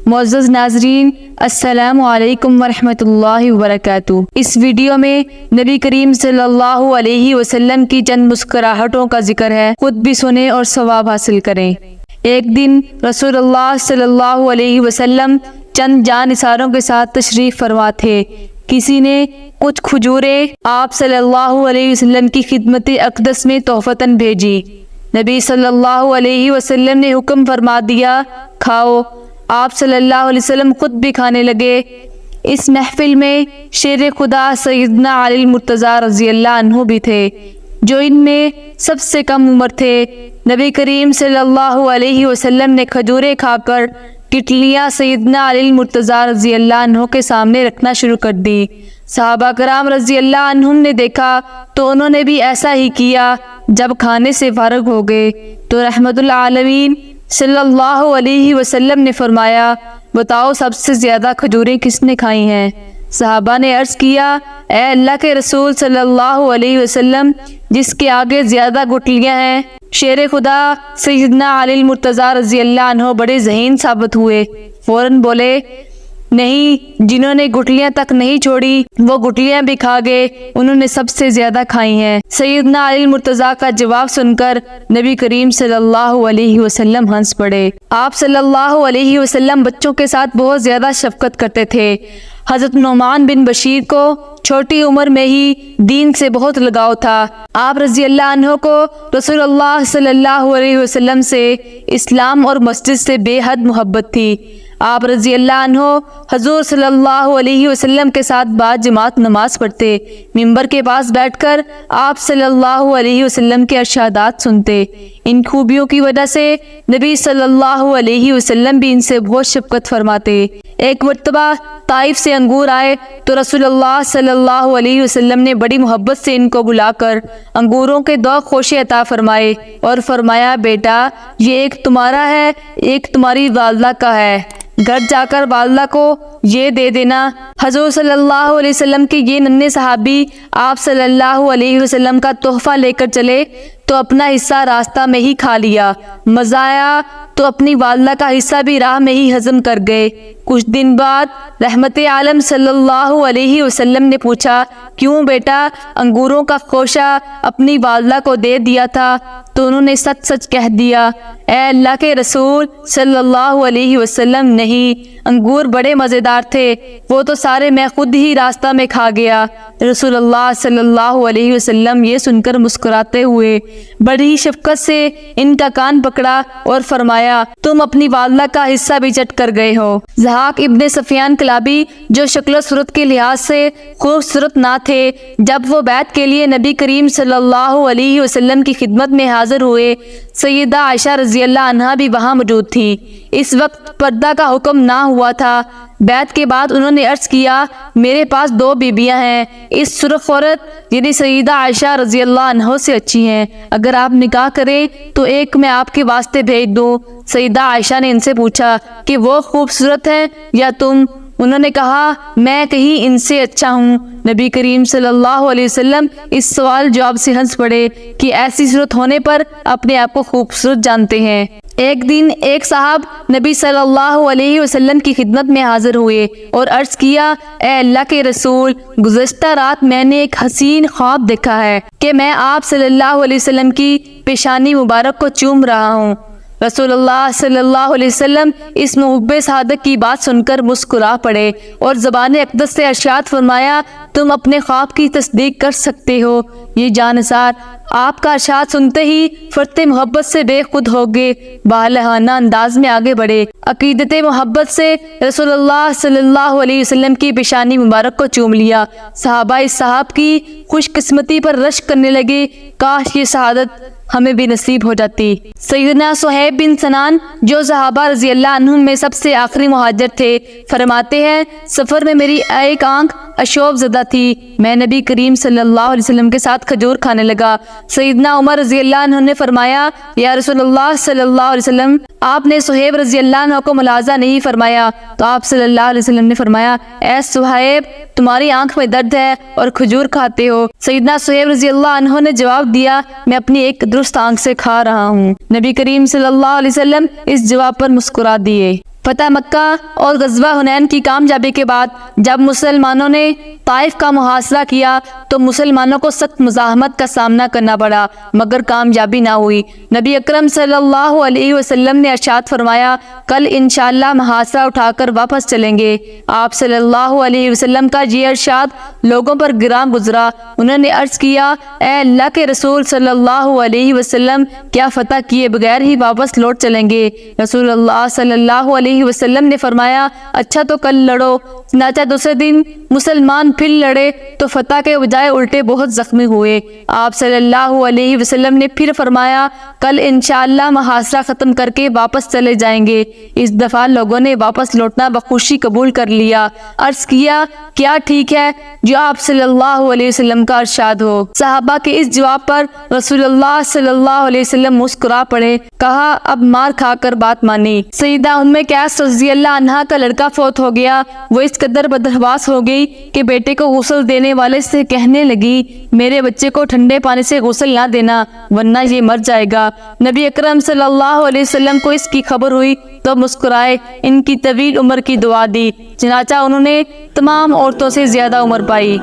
معزز ناظرین، السلام علیکم ورحمۃ اللہ وبرکاتہ۔ اس ویڈیو میں نبی کریم صلی اللہ علیہ وسلم کی چند مسکراہٹوں کا ذکر ہے، خود بھی سنیں اور ثواب حاصل کریں۔ ایک دن رسول اللہ صلی اللہ علیہ وسلم چند جان نثاروں کے ساتھ تشریف فرما تھے۔ کسی نے کچھ کھجوریں آپ صلی اللہ علیہ وسلم کی خدمت اقدس میں تحفتاً بھیجی۔ نبی صلی اللہ علیہ وسلم نے حکم فرما دیا، کھاؤ۔ آپ صلی اللہ علیہ وسلم خود بھی کھانے لگے۔ اس محفل میں شیر خدا سیدنا علی المرتضیٰ رضی اللہ عنہ بھی تھے، جو ان میں سب سے کم عمر تھے۔ نبی کریم صلی اللہ علیہ وسلم نے کھجوریں کھا کر کٹلیاں سیدنا علی المرتضیٰ رضی اللہ عنہ کے سامنے رکھنا شروع کر دی۔ صحابہ کرام رضی اللہ عنہم نے دیکھا تو انہوں نے بھی ایسا ہی کیا۔ جب کھانے سے فارغ ہو گئے تو رحمت العالمین صلی اللہ علیہ وسلم نے فرمایا، بتاؤ سب سے زیادہ کھجوریں کس نے کھائی ہیں؟ صحابہ نے عرض کیا، اے اللہ کے رسول صلی اللہ علیہ وسلم، جس کے آگے زیادہ گٹلیاں ہیں۔ شیر خدا سیدنا علی المرتضیٰ رضی اللہ عنہ بڑے ذہین ثابت ہوئے، فوراً بولے، نہیں، جنہوں نے گٹلیاں تک نہیں چھوڑی وہ گٹلیاں بھی کھا گئے، انہوں نے سب سے زیادہ کھائی ہیں۔ سیدنا علی المرتضیٰ کا جواب سن کر نبی کریم صلی اللہ علیہ وسلم ہنس پڑے۔ آپ صلی اللہ علیہ وسلم بچوں کے ساتھ بہت زیادہ شفقت کرتے تھے۔ حضرت نعمان بن بشیر کو چھوٹی عمر میں ہی دین سے بہت لگاؤ تھا۔ آپ رضی اللہ عنہ کو رسول اللہ صلی اللہ علیہ وسلم سے، اسلام اور مسجد سے بے حد محبت تھی۔ آپ رضی اللہ عنہ حضور صلی اللہ علیہ وسلم کے ساتھ بعد جماعت نماز پڑھتے، منبر کے پاس بیٹھ کر آپ صلی اللہ علیہ وسلم کے ارشادات سنتے۔ ان خوبیوں کی وجہ سے نبی صلی اللہ علیہ وسلم بھی ان سے بہت شفقت فرماتے۔ ایک مرتبہ طائف سے انگور آئے تو رسول اللہ صلی اللہ علیہ وسلم نے بڑی محبت سے ان کو بلا کر انگوروں کے 2 خوشے عطا فرمائے اور فرمایا، بیٹا، یہ ایک تمہارا ہے، ایک تمہاری والدہ کا ہے، گھر جا کر والدہ کو یہ دے دینا۔ حضور صلی اللہ علیہ وسلم کے یہ ننھے صحابی آپ صلی اللہ علیہ وسلم کا تحفہ لے کر چلے تو اپنا حصہ راستہ میں ہی کھا لیا، مزہ آیا تو اپنی والدہ کا حصہ بھی راہ میں ہی ہضم کر گئے۔ کچھ دن بعد رحمت عالم صلی اللہ علیہ وسلم نے پوچھا، کیوں بیٹا، انگوروں کا خوشہ اپنی والدہ کو دے دیا تھا؟ تو انہوں نے سچ سچ کہہ دیا، اے اللہ کے رسول صلی اللہ علیہ وسلم، نہیں، انگور بڑے مزیدار تھے، وہ تو سارے میں خود ہی راستہ میں کھا گیا۔ رسول اللہ صلی اللہ علیہ وسلم یہ سن کر مسکراتے ہوئے بڑی ہی شفقت سے ان کا کان پکڑا اور فرمایا، تم اپنی والدہ کا حصہ بھی چٹ کر گئے ہو۔ ضحاک ابن سفیان کلابی، جو شکل و صورت کے لحاظ سے خوبصورت نہ تھے، جب وہ بیعت کے لیے نبی کریم صلی اللہ علیہ وسلم کی خدمت میں حاضر ہوئے، سیدہ عائشہ رضی اللہ عنہا بھی وہاں موجود تھی۔ اس وقت پردہ کا حکم نہ ہوا تھا۔ بیعت کے بعد انہوں نے عرض کیا، میرے پاس 2 بیویاں ہیں، اس سرخ عورت یعنی سیدہ عائشہ رضی اللہ عنہ سے اچھی ہیں، اگر آپ نکاح کریں تو ایک میں آپ کے واسطے بھیج دوں۔ سیدہ عائشہ نے ان سے پوچھا کہ وہ خوبصورت ہیں یا تم؟ انہوں نے کہا، میں کہیں ان سے اچھا ہوں۔ نبی کریم صلی اللہ علیہ وسلم اس سوال جواب سے ہنس پڑے کہ ایسی صورت ہونے پر اپنے آپ کو خوبصورت جانتے ہیں۔ ایک دن ایک صاحب نبی صلی اللہ علیہ وسلم کی خدمت میں حاضر ہوئے اور عرض کیا، اے اللہ کے رسول، گزشتہ رات میں نے ایک حسین خواب دیکھا ہے کہ میں آپ صلی اللہ علیہ وسلم کی پیشانی مبارک کو چوم رہا ہوں۔ رسول اللہ صلی اللہ علیہ وسلم اس محب صادق کی بات سن کر مسکرا پڑے اور زبان اقدس سے ارشاد فرمایا، تم اپنے خواب کی تصدیق کر سکتے ہو۔ یہ جانثار آپ کا ارشاد سنتے ہی فرط محبت سے بے خود ہو گئے، بالہانہ انداز میں آگے بڑھے، عقیدت محبت سے رسول اللہ صلی اللہ علیہ وسلم کی پیشانی مبارک کو چوم لیا۔ صحابہ اس صاحب کی خوش قسمتی پر رشک کرنے لگے، کاش یہ شہادت ہمیں بھی نصیب ہو جاتی۔ سیدنا صہیب بن سنان، جو صحابہ رضی اللہ عنہم میں سب سے آخری مہاجر تھے، فرماتے ہیں، سفر میں میری ایک آنکھ اشوب زدہ تھی، میں نبی کریم صلی اللہ علیہ وسلم کے ساتھ کھجور کھانے لگا۔ سیدنا عمر رضی اللہ عنہ نے فرمایا، یا رسول اللہ صلی اللہ علیہ وسلم، آپ نے صہیب رضی اللہ عنہ کو ملاحظہ نہیں فرمایا؟ تو آپ صلی اللہ علیہ وسلم نے فرمایا، اے صہیب، تمہاری آنکھ میں درد ہے اور کھجور کھاتے ہو۔ سیدنا صہیب رضی اللہ عنہ نے جواب دیا، میں اپنی ایک درست آنکھ سے کھا رہا ہوں۔ نبی کریم صلی اللہ علیہ وسلم اس جواب پر مسکرا دیے۔ فتح مکہ اور غزوہ حنین کی کامیابی کے بعد جب مسلمانوں نے طائف کا محاصرہ کیا تو مسلمانوں کو سخت مزاحمت کا سامنا کرنا پڑا مگر کامیابی نہ ہوئی۔ نبی اکرم صلی اللہ علیہ وسلم نے ارشاد فرمایا کل انشاءاللہ محاصرہ اٹھا کر واپس چلیں گے۔ آپ صلی اللہ علیہ وسلم کا یہ ارشاد لوگوں پر گراں گزرا۔ انہوں نے عرض کیا اے اللہ کے رسول صلی اللہ علیہ وسلم کیا فتح کیے بغیر ہی واپس لوٹ چلیں گے؟ رسول اللہ صلی اللہ علیہ وسلم نے فرمایا اچھا تو کل لڑو۔ چنانچہ دوسرے دن مسلمان پھر لڑے تو فتح کے بجائے الٹے بہت زخمی ہوئے۔ آپ صلی اللہ علیہ وسلم نے پھر فرمایا کل انشاءاللہ محاصرہ ختم کر کے واپس چلے جائیں گے۔ اس دفعہ لوگوں نے واپس لوٹنا بخوشی قبول کر لیا۔ عرض کیا کیا ٹھیک ہے جو آپ صلی اللہ علیہ وسلم کا ارشاد ہو؟ صحابہ کے اس جواب پر رسول اللہ صلی اللہ علیہ وسلم مسکرا پڑے، کہا اب مار کھا کر بات مانی۔ سیدہ ام قیس رضی اللہ عنہا کا لڑکا فوت ہو گیا۔ وہ اس قدر بدحواس ہو گئی کہ بیٹے کو غسل دینے والے سے کہنے لگی میرے بچے کو ٹھنڈے پانی سے غسل نہ دینا ورنہ یہ مر جائے گا۔ نبی اکرم صلی اللہ علیہ وسلم کو اس کی خبر ہوئی تو مسکرائے، ان کی طویل عمر کی دعا دی، چنانچہ انہوں نے تمام عورتوں سے زیادہ عمر پائی۔